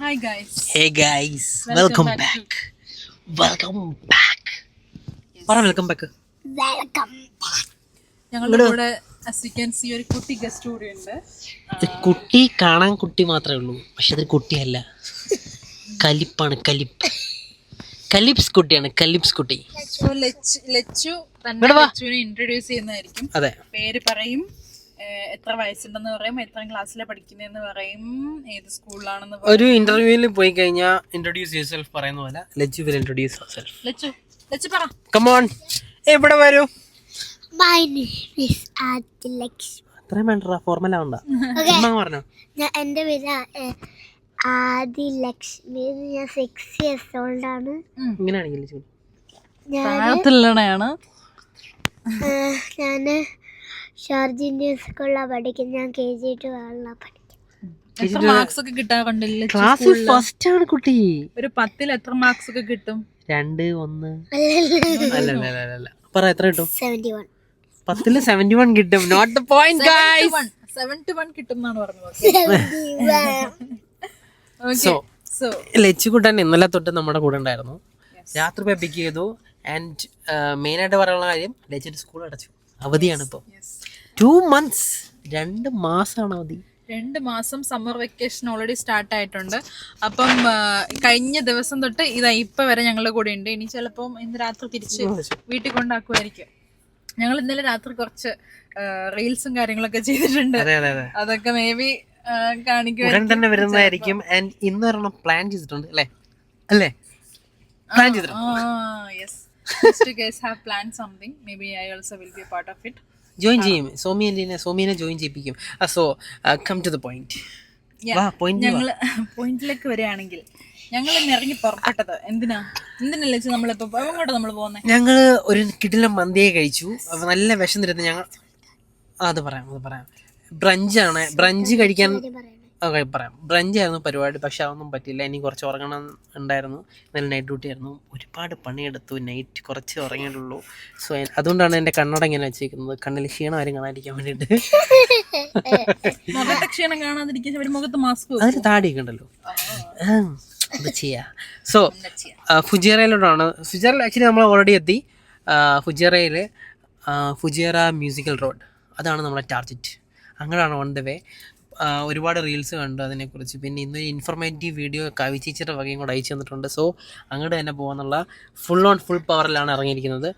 Hi guys. Hey guys, welcome back. Welcome back. പറ welcome back. ഞങ്ങളുടെ കൂടെ as you can see ഒരു കുട്ടി ഗസ്റ്റ് കൂടി ഉണ്ട്. കുട്ടി കാണാൻ കുട്ടി മാത്രമേ ഉള്ളൂ, പക്ഷെ അത് കുട്ടിയല്ല, കലിപ്പാണ്. കലിപ്സ് കുട്ടിയാണ്, കലിപ്സ് കുട്ടി. So ലച്ചു തന്നെ ലച്ചുവിനെ ഇൻട്രൊഡ്യൂസ് ചെയ്യുന്നതായിരിക്കും. അതെ, പേര് പറയും, എത്ര വയസ്സുണ്ടെന്ന് പറയും, എത്ര ക്ലാസ്സിലാണ് പഠിക്കുന്നതെന്ന് പറയും, ഏത് സ്കൂളിലാണെന്ന് പറയും. ഒരു ഇന്റർവ്യൂവിൽ പോയി കഴിഞ്ഞാൽ ഇൻട്രൊഡ്യൂസ് യുവർസെൽഫ് പറയുന്ന പോലെ Lachu will introduce yourself. Lachu പറ. കം ഓൺ, ഇവിടെ വരൂ. My name is Adilakshmi. അത്രയും വേണ്ട, ഫോർമൽ ആവണ്ട. ചുമ്മാ പറഞ്ഞോ. എൻ്റെ പേര് ആദിലക്ഷ്മി. ഞാൻ 6 years old ആണ്. ഇങ്ങനെയാണെങ്കിൽ പ്രായത്തിലുള്ളതാണ്. ഞാൻ ഷാർജ ഇന്ത്യൻ സ്കൂളിലാണ് പഠിക്കുന്നത്. ഞാൻ KG2 പഠിക്കുന്നത്. എത്ര മാർക്സ് ഒക്കെ കിട്ടാറുണ്ടല്ലോ ക്ലാസ്സിൽ ഫസ്റ്റ് ആണ് കുട്ടി. ഒരു 10ൽ എത്ര മാർക്സ് ഒക്കെ കിട്ടും? 2 1 അല്ല പറ, എത്ര കിട്ടും? 71. 10ല് 71 കിട്ടും. Not the point guys. 71 കിട്ടും എന്നാണ് പറഞ്ഞത്. സോ ലച്ചുകുട്ടൻ ഇന്നലെ തൊട്ട് നമ്മുടെ കൂടെ ഉണ്ടായിരുന്നു. രാത്രി പോയി പിക്ക് ചെയ്തു. ആൻഡ് മെയിൻ ആയിട്ട് പറയാനുള്ള കാര്യം, ലച്ചിന്റെ സ്കൂൾ അടച്ചു, അവധിയാണ് ഇപ്പോൾ. 2 months, 2 മാസമാണ് അവധി. 2 മാസം സമ്മർ വെക്കേഷൻ ഓൾറെഡി സ്റ്റാർട്ട് ആയിട്ടുണ്ട്. അപ്പം കഴിഞ്ഞ ദിവസം തൊട്ട് ഇതാ ഇപ്പൊ വരെ ഞങ്ങളുടെ കൂടെ ഉണ്ട്. ഇനി ചിലപ്പം ഇന്ന് രാത്രി തിരിച്ച് വീട്ടിൽ കൊണ്ടാക്കുമായിരിക്കും. ഞങ്ങൾ ഇന്നലെ രാത്രി കുറച്ച് റീൽസും കാര്യങ്ങളൊക്കെ ചെയ്തിട്ടുണ്ട്. അതൊക്കെ മേ ബി ഉടൻ തന്നെ വരുന്നതായിരിക്കും. ആൻഡ് ഇന്ന് ഒരെണ്ണം പ്ലാൻ ചെയ്തിട്ടുണ്ട് അല്ലേ? പ്ലാൻ ചെയ്തിട്ടുണ്ട്. ജോയിൻ ചെയ്യും. സോമിയനെ ജോയിൻ ചെയ്യിപ്പിക്കും. So come to the point. ഞങ്ങള് പോയിന്റിലേക്ക് വരികയാണെങ്കിൽ, ഞങ്ങൾ ഇന്ന് ഇറങ്ങി പുറപ്പെട്ടത് എന്തിനല്ലേ നമ്മളിപ്പോ എങ്ങോട്ടാ നമ്മൾ പോകുന്നത്? ഞങ്ങള് ഒരു കിടിലം മന്തിയെ കഴിച്ചു. നല്ല വിശന്നിരുന്നു ഞങ്ങൾ. അത് പറയാം. ബ്രഞ്ചാണ്. ബ്രഞ്ച് കഴിക്കാൻ പറയാം. ബ്രഞ്ചായിരുന്നു പരിപാടി, പക്ഷെ അതൊന്നും പറ്റില്ല. എനിക്ക് കുറച്ച് ഉറങ്ങണം ഉണ്ടായിരുന്നു. നല്ല നൈറ്റ് ഡ്യൂട്ടി ആയിരുന്നു. ഒരുപാട് പണിയെടുത്തു. നൈറ്റ് കുറച്ച് ഉറങ്ങിയിട്ടുള്ളൂ. സോ അതുകൊണ്ടാണ് എൻ്റെ കണ്ണട ഇങ്ങനെ വെച്ചിരിക്കുന്നത്. കണ്ണിൽ ക്ഷീണം ആരും കാണാതിരിക്കാൻ വേണ്ടിയിട്ട്. ക്ഷീണം കാണാതിരിക്കാൻ മുഖത്ത് മാസ്ക്, അതിന് താടിയൊക്കെ ഉണ്ടല്ലോ, അത് ചെയ്യാ. സോ ഫുജിയറയിലോട്ടാണ്. ഫുജിയറയിൽ ആക്ച്വലി നമ്മൾ ഓൾറെഡി എത്തി. ഫുജിയറ മ്യൂസിക്കൽ റോഡ്, അതാണ് നമ്മുടെ ടാർഗറ്റ്. അങ്ങനെയാണ് ഓൺ ദ വേ. ഒരുപാട് റീൽസ് കണ്ടു അതിനെക്കുറിച്ച്. പിന്നെ ഇന്നൊരു ഇൻഫോർമേറ്റീവ് വീഡിയോ കവിച്ചേച്ചിയുടെ വകയും കൂടെ അയച്ചു തന്നിട്ടുണ്ട്. സോ അങ്ങോട്ട് തന്നെ പോകാന്നുള്ള ഫുൾ പവറിലാണ് ഇറങ്ങിയിരിക്കുന്നത്.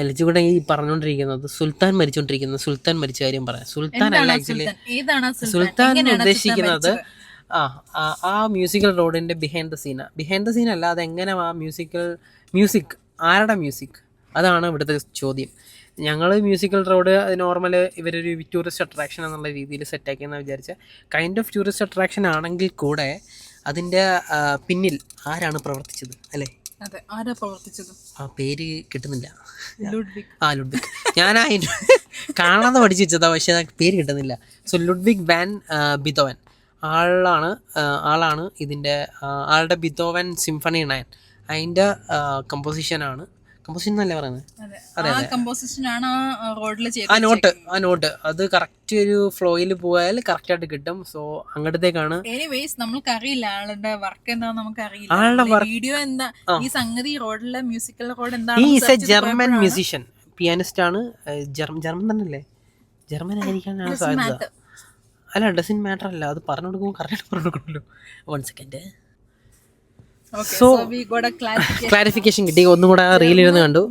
ലച്ചു കൂടെ ഈ പറഞ്ഞുകൊണ്ടിരിക്കുന്നത് സുൽത്താൻ മരിച്ച കാര്യം പറയാം. സുൽത്താൻ അല്ല ആക്ച്വലി. സുൽത്താൻ ഉദ്ദേശിക്കുന്നത് ആ മ്യൂസിക്കൽ റോഡിൻ്റെ ബിഹൈൻഡ് ദ സീൻ അല്ല. അതെങ്ങനെ ആ മ്യൂസിക് ആരുടെ മ്യൂസിക്, അതാണ് ഇവിടുത്തെ ചോദ്യം. ഞങ്ങൾ മ്യൂസിക്കൽ റോഡ് നോർമൽ ഇവരൊരു ടൂറിസ്റ്റ് അട്രാക്ഷൻ എന്നുള്ള രീതിയിൽ സെറ്റാക്കിയെന്ന് വിചാരിച്ച കൈൻഡ് ഓഫ് ടൂറിസ്റ്റ് അട്രാക്ഷൻ ആണെങ്കിൽ കൂടെ അതിൻ്റെ പിന്നിൽ ആരാണ് പ്രവർത്തിച്ചത് അല്ലേ? ആ പേര് കിട്ടുന്നില്ല. ലുഡ്വിഗ്. ഞാൻ കാണാതെ പഠിച്ചു വെച്ചതാ, പക്ഷെ പേര് കിട്ടുന്നില്ല. സോ ലുഡ്വിഗ് വാൻ ബിതോവൻ ആളാണ് ഇതിൻ്റെ ആളുടെ ബിതോവൻ സിംഫണി 9 അതിൻ്റെ കമ്പോസിഷൻ എന്നല്ലേ പറയുന്നത്? ആ നോട്ട് അത് കറക്റ്റ് ഒരു ഫ്ലോയിൽ പോയാൽ കറക്റ്റ് ആയിട്ട് കിട്ടും. സോ അങ്ങോട്ടേക്കാണ്. നമുക്കറിയില്ല ആളുടെ വർക്ക് എന്താണെന്ന് നമുക്കറിയില്ല. വീഡിയോ എന്താ ഈ സംഗതി റോഡിലെ മ്യൂസിക്കൽ റോഡ് എന്താണ്? ജർമ്മൻ മ്യൂസിഷ്യൻ, പിയാനിസ്റ്റ് ആണ്. ജർമ്മൻ തന്നെയല്ലേ? ജർമ്മൻ ആയിരിക്കാനാണ് സാധ്യത. അല്ല, ഡസൻ മാറ്റർ അല്ല. അത് പറഞ്ഞു കൊടുക്കുമ്പോൾ കറക്റ്റ് പറഞ്ഞു കൊടുക്കണല്ലോ. 1 second. സോ ക്ലാരിഫിക്കേഷൻ കിട്ടി. ഒന്നും കൂടെ റീലിരുന്ന് കണ്ടു.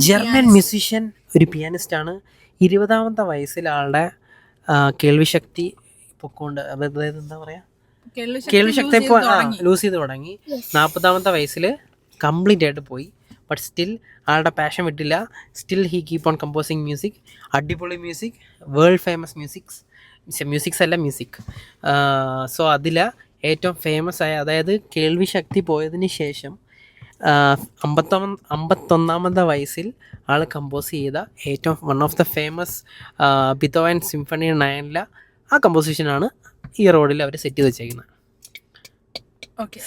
ജർമ്മൻ മ്യൂസിഷ്യൻ, ഒരു പിയാനിസ്റ്റ് ആണ്. 20ാമത്തെ വയസ്സിൽ ആളുടെ കേൾവിശക്തി പൊക്കോണ്ട്, അതായത് എന്താ പറയാ, കേൾവിശക്തി ഇപ്പോൾ ലൂസ് ചെയ്ത് തുടങ്ങി. 40ാമത്തെ വയസ്സിൽ കംപ്ലീറ്റ് ആയിട്ട് പോയി. ബട്ട് സ്റ്റിൽ ആളുടെ പാഷൻ വിട്ടില്ല. Still he keep on composing music. അടിപൊളി music, world famous music. So അതിൽ ഏറ്റവും ഫേമസ് ആയ, അതായത് കേൾവി ശക്തി പോയതിന് ശേഷം 51ാമത്തെ വയസ്സിൽ ആൾ കമ്പോസ് ചെയ്ത ഏറ്റവും one of the famous Beethoven symphony 9 ആ കമ്പോസിഷനാണ് ഈ റോഡിൽ അവർ സെറ്റ് ചെയ്ത് വെച്ചേക്കുന്നത്.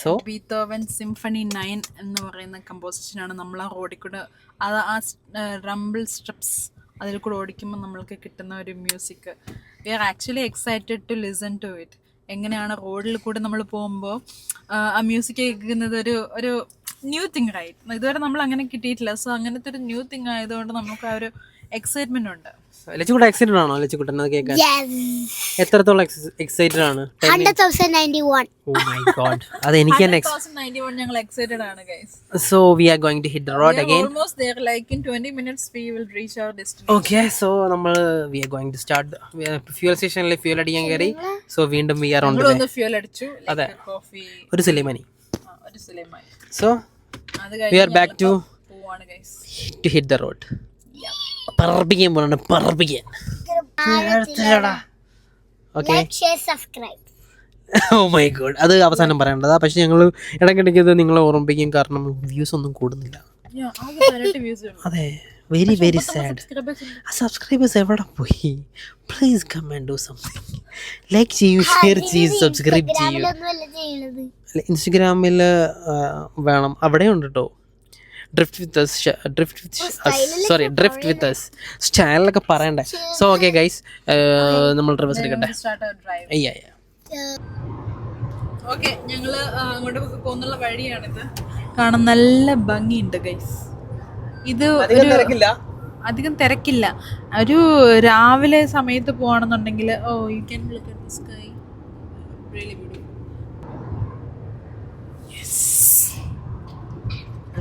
സോ ബീതോവൻ സിംഫണി 9 എന്ന് പറയുന്ന കമ്പോസിഷനാണ് നമ്മൾ ആ റോഡിൽ കൂടെ, അത് ആ റംബിൾ സ്റ്റെപ്സ് അതിൽ കൂടെ ഓടിക്കുമ്പോൾ നമ്മൾക്ക് കിട്ടുന്ന ഒരു music. We are actually excited to listen to it. എങ്ങനെയാണ് റോഡിൽ കൂടെ നമ്മൾ പോകുമ്പോൾ ആ മ്യൂസിക് കേൾക്കുന്നത് ഒരു ന്യൂ തിങ് റൈറ്റ്. ഇതുവരെ നമ്മൾ അങ്ങനെ കിട്ടിയിട്ടില്ല. സോ അങ്ങനത്തെ ഒരു ന്യൂ തിങ് ആയതുകൊണ്ട് നമുക്ക് ആ ഒരു എക്സൈറ്റ്മെന്റ് ഉണ്ട്. ലച്ചുകുട്ട എക്സൈറ്റഡ് ആണോ? ലച്ചുകുട്ടൻ അത് കേൾക്കാൻ എത്രത്തോളം എക്സൈറ്റഡ് ആണ്? 100,091. ഓ മൈ ഗോഡ്, അത് എനിക്ക് തന്നെ 2091 ഞങ്ങൾ എക്സൈറ്റഡ് ആണ് guys. So we are going to hit the road again. Almost there, like in 20 minutes we will reach our destination. Okay, so നമ്മൾ we are going to start fuel സ്റ്റേഷനിൽ fuel അടിക്കാൻ കയറി. So വീണ്ടും we are on the way. ഒന്ന് fuel അടിച്ചു, അതെ, coffee, ഒരു സുലൈമാനി. ഒരു സുലൈമാനി. സോ അത് വി ആർ ബാക്ക് ടു പോവാണ് ഗൈസ്, ഹിറ്റ് ദ റോഡ്. പറപ്പിക്കാൻ പോകണം, പറപ്പിക്കാൻ. Okay, Like, share, subscribe. Oh my God, അത് അവസാനം പറയേണ്ടതാ. പക്ഷെ ഞങ്ങൾ ഇടയ്ക്കിടയ്ക്ക് ഇത് നിങ്ങളെ ഓർമ്മിപ്പിക്കും, കാരണം വ്യൂസ് ഒന്നും കൂടുന്നില്ല. ആകെ 18 views ഉണ്ട്. അതെ, വെരി വെരി സാഡ്. സബ്സ്ക്രൈബേഴ്സ് എവിടെ പോയി? Please come and do something. Like ചെയ്യൂ, ഷെയർ ചെയ്യൂ, സബ്സ്ക്രൈബ് ചെയ്യൂ. ഒന്നുമല്ല ചെയ്യണത്. ഇൻസ്റ്റഗ്രാമിൽ വേണം, അവിടെ ഉണ്ട് കേട്ടോ. ഡ്രിഫ്റ്റ് വിത്ത് അസ് സ്റ്റൈലൊക്കെ പറയണ്ടേ. സോ ഓക്കെ ഗൈസ്, നമ്മൾ റിവേഴ്സ് എടുക്കട്ടെ. Start our drive. അയ്യാ, ഓക്കെ, ഞങ്ങള് അങ്ങോട്ട് പോകുന്നുള്ള വഴിയാണിത്. കാണാൻ നല്ല ഭംഗിയുണ്ട് ഗൈസ്. ഇത് അധികം തിരക്കില്ല. ഒരു രാവിലെ സമയത്ത് പോവാണെന്നുണ്ടെങ്കിൽ you can look at the sky, really beautiful.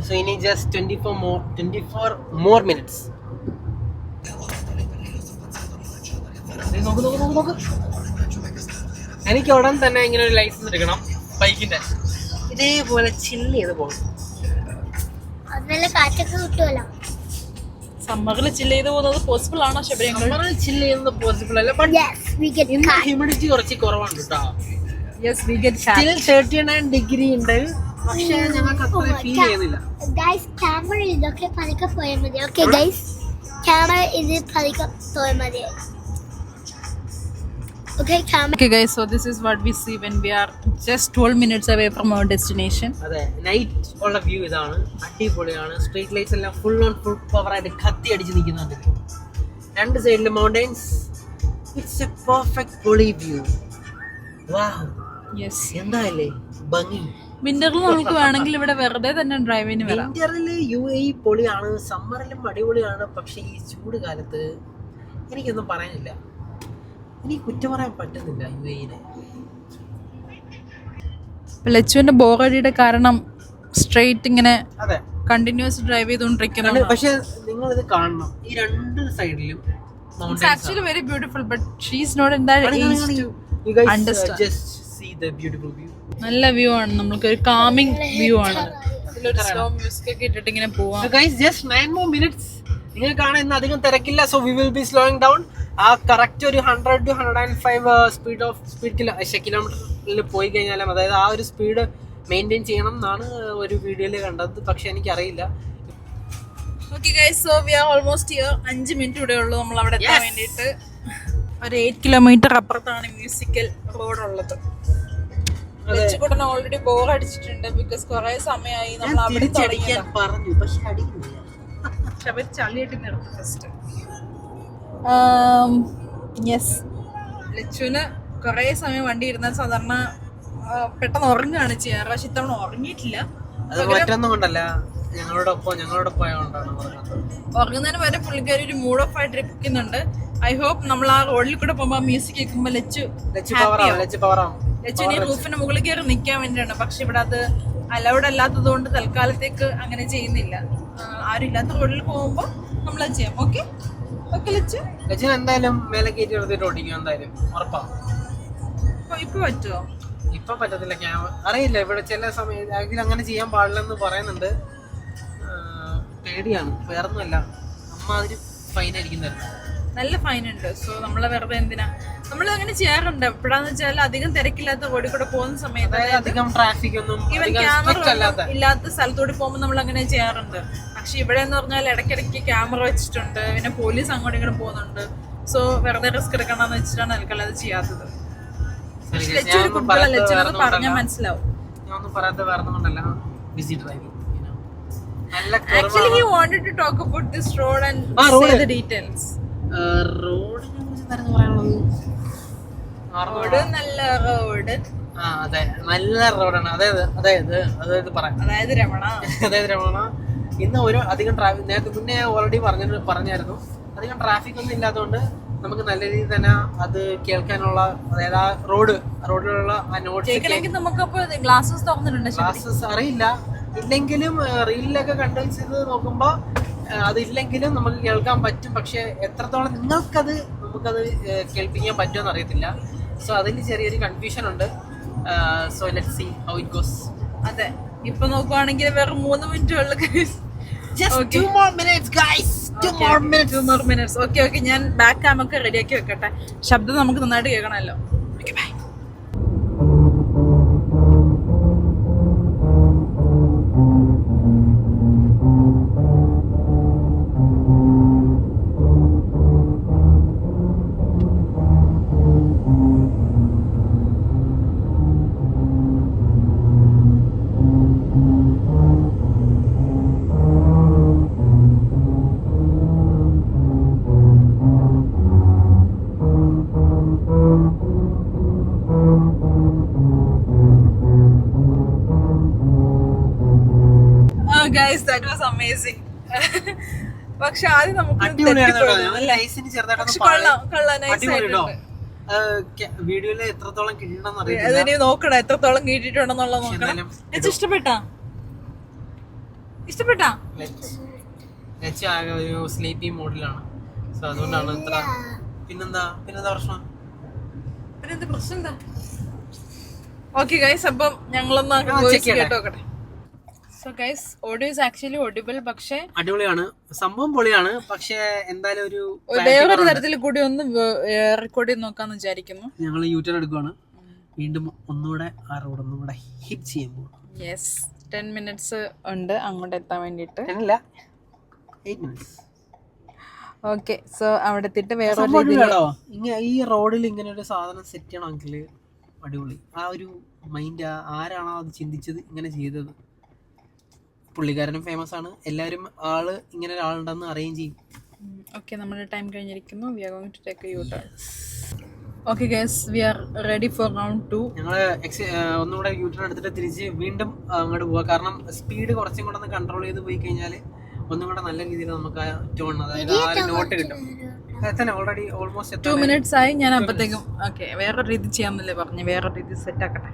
So we need just 24 more minutes. നോക്ക്. എനിക്ക് ഉടൻ തന്നെ ഇങ്ങനെ ഒരു ലൈസൻസ് എടുക്കണം ബൈക്കിന്റെ. ഇതേപോലെ ചില്ല് ചെയ്ത് പോകും. നല്ല കാറ്റൊക്കെ കിട്ടുമല്ലോ. സമ്മറിൽ ചില്ല് ചെയ്ത് പോകുന്നത് പോസിബിൾ ആണോ ശബരി? സമ്മറിൽ ചില്ല് ചെയ്യുന്നത് പോസിബിൾ അല്ല, ബട്ട് Yes, we get ഇന്ന് ഹ്യൂമിഡിറ്റി കുറച്ച് കുറവാണ് കേട്ടോ. Yes, we get still 39 degree ഉണ്ട്, പക്ഷേ ഞങ്ങൾക്ക് അത്ര ഫീൽ ചെയ്യുന്നില്ല. ഗൈസ്, ക്യാമറ ഇതൊക്കെ പതുക്കെ പോയാൽ മതി. ഓക്കെ ഗൈസ്, ക്യാമറ ഇത് പതുക്കെ പോയാൽ മതി. Okay, camera. Okay guys, so this is what we see when we are just 12 minutes away from our destination. അതെ, നൈറ്റ് ഉള്ള വ്യൂ ഇതാണ്, അടിപൊളിയാണ്. സ്ട്രീറ്റ് ലൈറ്റ്സ് എല്ലാം ഫുൾ പവർ ആയിട്ട് കത്തി അടിച്ച് നിൽക്കുന്നുണ്ട്. രണ്ട് സൈഡിലും മൗണ്ടൻസ്. ഇറ്റ്സ് എ പെർഫെക്റ്റ് പൊളി വ്യൂ. വാവ്, Yes. എന്താല്ലേ ഭംഗി. വിന്ററിൽ നമുക്ക് വേണമെങ്കിൽ ഇവിടെ വെറുതെ തന്നെ ഡ്രൈവിന് വരാം. വിന്ററില് UAE പൊളിയാണ്, സമ്മറിലും അടിപൊളിയാണ്. പക്ഷേ ഈ ചൂട് കാലത്ത് എനിക്കൊന്നും പറയാനില്ല, എനിക്ക് കുറ്റം പറയാൻ പറ്റുന്നില്ല UAE-നെ. ലച്ചുവിന്റെ ബോറടിയുടെ കാരണം സ്ട്രെയിറ്റ് ഇങ്ങനെ അതെ, കണ്ടിന്യൂസ് ഡ്രൈവ് ചെയ്തുകൊണ്ടിരിക്കുന്നു. പക്ഷെ നിങ്ങൾ ഇത് കാണണം, ഈ രണ്ട് സൈഡിലും It's actually very beautiful, but she's not in that age to understand. Just see the beautiful view. നല്ല വ്യൂ ആണ്, നമുക്ക് ഒരു കാമിങ് വ്യൂ ആണ്. ഇതിലൊരു സ്ലോ മ്യൂസിക് ഒക്കെ ഇട്ടിട്ട് ഇങ്ങനെ പോവാം. So guys, just 9 more minutes. നിങ്ങൾ കാണാൻ ഇന്ന് അധികം തിരക്കില്ല. So we will be slowing down. ആ കറക്റ്റ് ഒരു 100 to 105 സ്പീഡ് കിലോമീറ്ററിൽ പോയി കഴിഞ്ഞാലും, അതായത് ആ ഒരു സ്പീഡ് മെയിൻറ്റെയിൻ ചെയ്യണം എന്നാണ് ഒരു വീഡിയോയിൽ കണ്ടത്. പക്ഷെ എനിക്കറിയില്ല. Okay guys, so we are almost here. 5 minute ഇവിടെ ഉള്ളൂ നമ്മൾ അവിടെ എത്താൻ വേണ്ടിയിട്ട്. ഒരു 8 കിലോമീറ്റർ അപ്പുറത്താണ് മ്യൂസിക്കൽ റോഡ് ഉള്ളത്. ലച്ചുകൂടനെ ഓൾറെഡി ബോർ അടിച്ചിട്ടുണ്ട്, ബിക്കോസ് കുറെ സമയമായി നമ്മൾ അവിടെ പറഞ്ഞു, പക്ഷെ അടിക്കുന്നില്ല. ചളിയായിട്ട് നിർത്തി ഫസ്റ്റ്. യെസ്, ലച്ചുവിന് കുറെ സമയം വണ്ടി ഇരുന്നാൽ സാധാരണ പെട്ടെന്ന് ഉറങ്ങുകയാണ് ചെയ്യാറ്. പക്ഷെ ഇത്തവണ ഉറങ്ങിയിട്ടില്ല. അത് മറ്റൊന്നും കൊണ്ടല്ല, ഞങ്ങളോടൊപ്പം ആയതുകൊണ്ടാണ് ഉറങ്ങുന്നതിന് വരെ പുള്ളിക്കാരി ഒരു മൂഡ് ഓഫ് ആയിട്ട് ഇരിക്കുന്നുണ്ട്. ഐ ഹോപ്പ് നമ്മൾ ആ റോഡിൽ കൂടെ പോകുമ്പോൾ മ്യൂസിക് കേൾക്കുമ്പോൾ ലച്ചുവിന് ഈ റൂഫിന് മുകളിൽ കയറി നിൽക്കാൻ വേണ്ടിയാണ്. പക്ഷെ ഇവിടെ അത് അലൗഡ് അല്ലാത്തത് കൊണ്ട് തൽക്കാലത്തേക്ക് അങ്ങനെ ചെയ്യുന്നില്ല. ആരും ഇല്ലാത്ത റോഡിൽ പോകുമ്പോൾ നമ്മളത് ചെയ്യാം. ഓക്കെ ഓക്കെ ലച്ചു എന്തായാലും മേലെ കയറ്റി എടുത്തിട്ട് ഓടിക്കും, എന്തായാലും ഉറപ്പാണ്. ഇപ്പൊ പറ്റുമോ? ഇപ്പൊ പറ്റത്തില്ല, അറിയില്ല. ഇവിടെ ചില സമയത്ത് അങ്ങനെ ചെയ്യാൻ പാടില്ലെന്ന് പറയുന്നുണ്ട്. പേടിയാണ്, വേറൊന്നുമല്ല. അമ്മ അതിന് ഫൈൻ ആയിരിക്കും തരുന്നത്. നല്ല ഫൈൻ ഉണ്ട്. സോ നമ്മളെ വെറുതെ എന്തിനാ നമ്മൾ അങ്ങനെ ചെയ്യാറുണ്ട്. എപ്പോഴാന്ന് വെച്ചാൽ അധികം തിരക്കില്ലാത്ത റോഡിൽ കൂടെ പോകുന്ന സമയത്ത്, അധികം ട്രാഫിക് ഒന്നും ഈവൻ ക്യാമറ ഇല്ലാത്ത സ്ഥലത്തോടെ പോകുമ്പോൾ നമ്മൾ അങ്ങനെ ചെയ്യാറുണ്ട്. പക്ഷെ ഇവിടെ എന്ന് പറഞ്ഞാൽ ഇടയ്ക്കിടയ്ക്ക് ക്യാമറ വെച്ചിട്ടുണ്ട്, പിന്നെ പോലീസ് അങ്ങോട്ടും ഇങ്ങോട്ടും പോകുന്നുണ്ട്. സോ വെറുതെ റിസ്ക് എടുക്കണമെന്ന് വെച്ചിട്ടാണ് എനിക്കല്ല അത് ചെയ്യാത്തത്. ലച്ചുവിനൊക്കെ പറഞ്ഞാൽ മനസ്സിലാവും. Actually, he wanted to talk about this road and say the details. റോഡിനെ കുറിച്ച് എന്തായിരുന്നു പറയാനുള്ളത്? റോഡ് നല്ല റോഡ്, അതെ നല്ല റോഡാണ്. അതായത് പറയാം, അതായത് രമണ. അതായത് രമണ ഇന്ന് ഒരു അധികം ട്രാഫിക്, നേരത്തെ മുന്നേ ഓൾറെഡി പറഞ്ഞായിരുന്നു, അധികം ട്രാഫിക് ഒന്നും ഇല്ലാത്തതുകൊണ്ട് നമുക്ക് നല്ല രീതിയിൽ തന്നെ അത് കേൾക്കാനുള്ള, അതായത് ആ റോഡിലുള്ള ആ നോട്ട്സ് നമുക്കപ്പോ ഗ്ലാസസ് തുറന്നിട്ടുണ്ട്. ക്ലാസ്സസ് അറിയില്ല, ഇല്ലെങ്കിലും റീലിലൊക്കെ കണ്ടൻസ് ചെയ്ത് നോക്കുമ്പോൾ അതില്ലെങ്കിലും നമുക്ക് കേൾക്കാൻ പറ്റും. പക്ഷെ എത്രത്തോളം നമുക്കത് കേൾപ്പിക്കാൻ പറ്റുമെന്ന് അറിയത്തില്ല. സോ അതിൽ ചെറിയൊരു കൺഫ്യൂഷൻ ഉണ്ട്. So let's see how it goes. അതെ, ഇപ്പൊ നോക്കുവാണെങ്കിൽ വേറെ 3 മിനിറ്റ് ഉള്ളു. Two more minutes, guys. Two more minutes. Okay, ഞാൻ ബാക്ക് ക്യാം ഒക്കെ റെഡിയാക്കി വെക്കട്ടെ. ശബ്ദം നമുക്ക് നന്നായിട്ട് കേൾക്കണമല്ലോ. Okay, bye. Guys, that was amazing. പക്ഷെ ആദ്യം നമുക്ക് വീഡിയോയില് എത്രത്തോളം കിട്ടണമെന്ന് അതിന് നോക്കണം, എത്രത്തോളം കിട്ടിയിട്ടുണ്ടെന്നുള്ളത് നോക്കണം. ഇഷ്ടപ്പെട്ടാ ഒരു സ്ലീപ്പി മോഡിലാണ്. സോ അതുകൊണ്ടാണ് ഇത്ര. പിന്നെന്താ പ്രശ്നം? എന്താ? ഓക്കെ ഗൈസ്, അപ്പം ഞങ്ങളൊന്ന് കേട്ടോക്കട്ടെ. So guys, audio is actually audible. പക്ഷേ അടിപൊളിയാണ്, സംഭവം പൊളിയാണ്. പക്ഷേ എന്തായാലും വേറൊരു തരത്തിൽ കൂടി ഒന്ന് റെക്കോർഡ് ചെയ്ത് നോക്കാന്ന് വിചാരിക്കുന്നു. ഞങ്ങൾ യൂട്യൂബ് എടുക്കുവാണ്. വീണ്ടും ഒന്നുകൂടെ ആ റോഡ് ഒന്നുകൂടെ ഹിറ്റ് ചെയ്യാൻ പോകും. യെസ്, 10 minutes ഉണ്ട് അങ്ങോട്ട് എത്താൻ വേണ്ടിയിട്ട്. 8 minutes. ഓക്കെ, സോ അവിടെ എത്തിയിട്ട് വേറെ ഈ റോഡിൽ ഇങ്ങനെ ഒരു സാധനം സെറ്റ് ചെയ്യണമെങ്കിൽ അടിപൊളി. ആ ഒരു മൈൻഡ് ആരാണോ അത് ചിന്തിച്ചത്, ഇങ്ങനെ ചെയ്തത്? പുള്ളിക്കാരനും ഫേമസ് ആണ്, എല്ലാവരും ആള് ഇങ്ങനെ ഒരാളുണ്ടെന്ന് അറിയുകയും ചെയ്യും. ഓക്കെ, നമ്മുടെ ടൈം കഴിഞ്ഞിരിക്കുന്നു. We are going to take a U-turn. Okay guys, we are ready for round 2. ഞങ്ങള് ഒന്നുകൂടെ യൂട്ടേൺ എടുത്തിട്ട് തിരിച്ച് വീണ്ടും അങ്ങോട്ട് പോവാം. കാരണം സ്പീഡ് കുറച്ചും കൂടെ ഒന്ന് കൺട്രോൾ ചെയ്ത് പോയി കഴിഞ്ഞാൽ ഒന്നും കൂടെ നല്ല രീതിയിൽ നമുക്ക് ആ ടോൺ, അതായത് ആ നോട്ട് കിട്ടും. ഓൾറെഡി ഓൾമോസ്റ്റ് 2 minutes ആയി. ഞാൻ അപ്പത്തേക്കും ഓക്കെ വേറെ രീതി ചെയ്യാമെന്നല്ലേ പറഞ്ഞു, വേറെ രീതി സെറ്റ് ആക്കട്ടെ.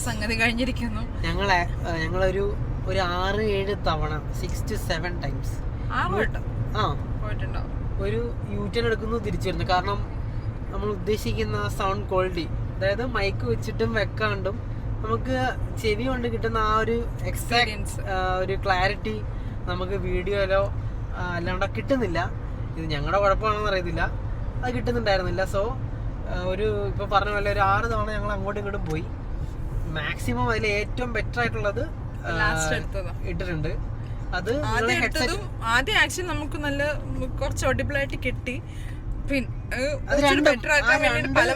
സംഗതി കഴിഞ്ഞിരിക്കുന്നു. ഞങ്ങളൊരു 6-7 തവണ 6 to 7 times ഒരു യൂട്ടേൺ എടുക്കുന്നു, തിരിച്ചു വരുന്നു. കാരണം നമ്മൾ ഉദ്ദേശിക്കുന്ന സൗണ്ട് ക്വാളിറ്റി, അതായത് മൈക്ക് വെച്ചിട്ടും വെക്കാണ്ടും നമുക്ക് ചെവി കൊണ്ട് കിട്ടുന്ന ആ ഒരു എക്സാക്ട് ഒരു ക്ലാരിറ്റി നമുക്ക് വീഡിയോയിലോ അല്ലാണ്ട് കിട്ടുന്നില്ല. ഇത് ഞങ്ങളുടെ കുഴപ്പമാണെന്ന് അറിയത്തില്ല, അത് കിട്ടുന്നുണ്ടായിരുന്നില്ല. സോ ഇപ്പോൾ പറഞ്ഞ പോലെ ഒരു 6 തവണ ഞങ്ങൾ അങ്ങോട്ടും ഇങ്ങോട്ടും പോയി. മാക്സിമം അതിൽ ഏറ്റവും ബെറ്റർ ആയിട്ടുള്ളത് ഇട്ടിട്ടുണ്ട്. അത് ആദ്യം ആക്ച്വലി നമുക്ക് നല്ല കുറച്ച് ഓഡിബിൾ ആയിട്ട് കിട്ടി. പിന്നെ ബെറ്റർ ആക്കാൻ വേണ്ടി പല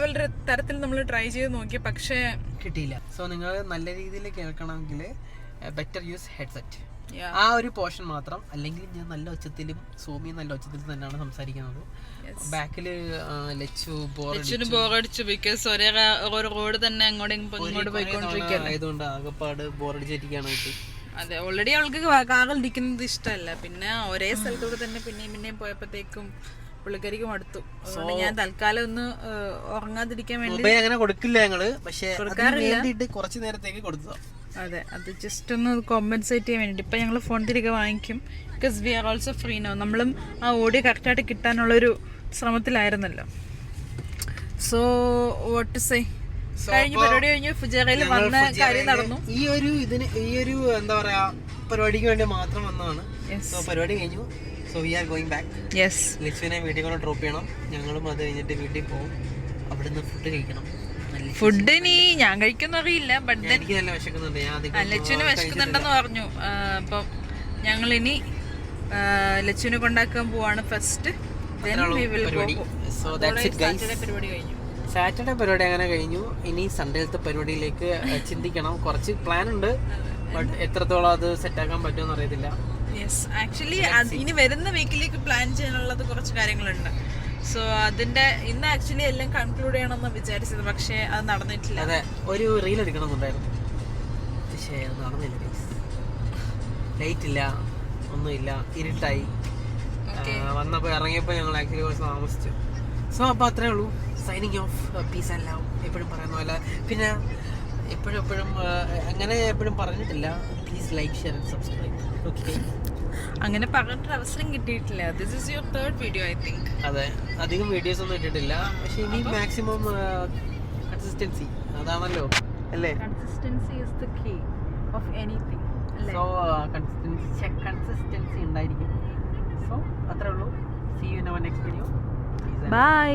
തരത്തിൽ നമ്മൾ ട്രൈ ചെയ്ത് നോക്കി, പക്ഷേ കിട്ടിയില്ല. സോ നിങ്ങൾ നല്ല രീതിയിൽ കേൾക്കണമെങ്കിൽ ബെറ്റർ യൂസ് ഹെഡ്സെറ്റ്, ആ ഒരു പോർഷൻ മാത്രം. അല്ലെങ്കിൽ ഞാൻ നല്ല ഒച്ചത്തിലും സോമിയും നല്ല ഒച്ചത്തിൽ തന്നെയാണ് സംസാരിക്കുന്നത്. ബാക്കില് ബോറടിച്ചു, ബിക്കോസ് ഒരേ റോഡ് തന്നെ അങ്ങോട്ട് പോയിക്കൊണ്ടിരിക്കുകയായതുകൊണ്ട് ആകെപ്പാട് ബോറടിച്ചിരിക്കുകയാണ്. അതെ, ഓൾറെഡി അവൾക്ക് കാറിൽ ഇരിക്കുന്നത് ഇഷ്ടമല്ല. പിന്നെ ഒരേ സ്ഥലത്തൂടെ തന്നെ പിന്നെയും പോയപ്പോഴത്തേക്കും പുള്ളിക്കാരിക്കും അടുത്തു. അതുകൊണ്ട് ഞാൻ തൽക്കാലം ഒന്ന് ഉറങ്ങാതിരിക്കാൻ വേണ്ടി അങ്ങനെ കൊടുക്കില്ല ഞങ്ങള്, പക്ഷേ കുറച്ച് നേരത്തേക്ക് കൊടുത്തതാ. അതെ, അത് ജസ്റ്റ് ഒന്ന് കോമ്പൻസേറ്റ് ചെയ്യാൻ വേണ്ടിയിട്ട് ഇപ്പം ഞങ്ങൾ ഫോൺ തിരികെ വാങ്ങിക്കും. Because we are also free no. നമ്മളും ആ ഓഡിയോ കറക്റ്റായിട്ട് കിട്ടാനുള്ളൊരു ശ്രമത്തിലായിരുന്നല്ലോ. സോ വാട്ട് ടു സേ, കഴിഞ്ഞ പരിപാടി കഴിഞ്ഞു, ഫുജേറയിൽ വന്ന കാര്യം നടന്നു. ഈ ഒരു എന്താ പറയാ പരിപാടിക്ക് വേണ്ടി മാത്രം വന്നതാണ്. സോ പരിപാടി കഴിഞ്ഞു. So we are going back. Yes, ലിച്ചുവിനെ വീട്ടിൽ കൊണ്ട് ഡ്രോപ്പ് ചെയ്യണം. ഞങ്ങളും അത് കഴിഞ്ഞിട്ട് വീട്ടിൽ പോകും. അവിടുന്ന് ഫുഡ് കഴിക്കണം. ഫുഡ് ഇനി ഞാൻ കഴിക്കുന്ന അറിയില്ല, ബട്ട് എനിക്ക് നല്ല വിശക്കുന്നുണ്ട്. ഞാൻ അധികം ലച്ചുവിന് വിശക്കുന്നുണ്ടെന്ന് പറഞ്ഞു. അപ്പം ഞങ്ങളിനി ലച്ചുവിനെ കൊണ്ടാക്കാൻ പോവാണ് ഫസ്റ്റ്. പരിപാടി. So that's it guys. പരിപാടി കഴിഞ്ഞു. സാറ്റർഡേ പരിപാടി അങ്ങനെ കഴിഞ്ഞു. ഇനി സൺഡേലത്തെ പരിപാടിയിലേക്ക് ചിന്തിക്കണം. കുറച്ച് പ്ലാൻ ഉണ്ട്, ബട്ട് എത്രത്തോളം അത് സെറ്റാക്കാൻ പറ്റുമെന്ന് അറിയത്തില്ല. യെസ്, ആക്ച്വലി ഇനി വരുന്ന വീക്കിലേക്ക് പ്ലാൻ ചെയ്യാനുള്ളത് കുറച്ച് കാര്യങ്ങളുണ്ട്. സോ അതിന്റെ ഇന്ന് ആക്ച്വലി എല്ലാം കൺക്ലൂഡ് ചെയ്യണമെന്ന് വിചാരിച്ചത്, പക്ഷേ അത് നടന്നിട്ടില്ല. അതെ, ഒരു റീൽ എടുക്കണമെന്നുണ്ടായിരുന്നു, പക്ഷേ അത് നടന്നില്ല. ലൈറ്റ് ഇല്ല, ഒന്നുമില്ല, ഇരുട്ടായി. വന്നപ്പോൾ ഇറങ്ങിയപ്പോൾ ഞങ്ങൾ ആക്ച്വലി കുറച്ച് താമസിച്ചു. സോ അപ്പോൾ അത്രേ ഉള്ളൂ. Signing off. Piece and love. എപ്പോഴും പറയുന്ന പോലെ. പിന്നെ എപ്പോഴും അങ്ങനെ എപ്പോഴും പറഞ്ഞിട്ടില്ല, please like, share and subscribe. Okay, അങ്ങനെ പറഞ്ഞിട്ട് അവസരം കിട്ടിയിട്ടില്ല. This is your third video I think. അതെ, അധികം വീഡിയോസ് ഒന്നും ഇട്ടിട്ടില്ല, പക്ഷെ ഇനി മാക്സിമം കൺസിസ്റ്റൻസി അതാണല്ലോ അല്ലേ. Consistency is the key of anything. So consistency ഉണ്ടായിരിക്കും. സോ അത്രേ ഉള്ളൂ. See you in our next video. By.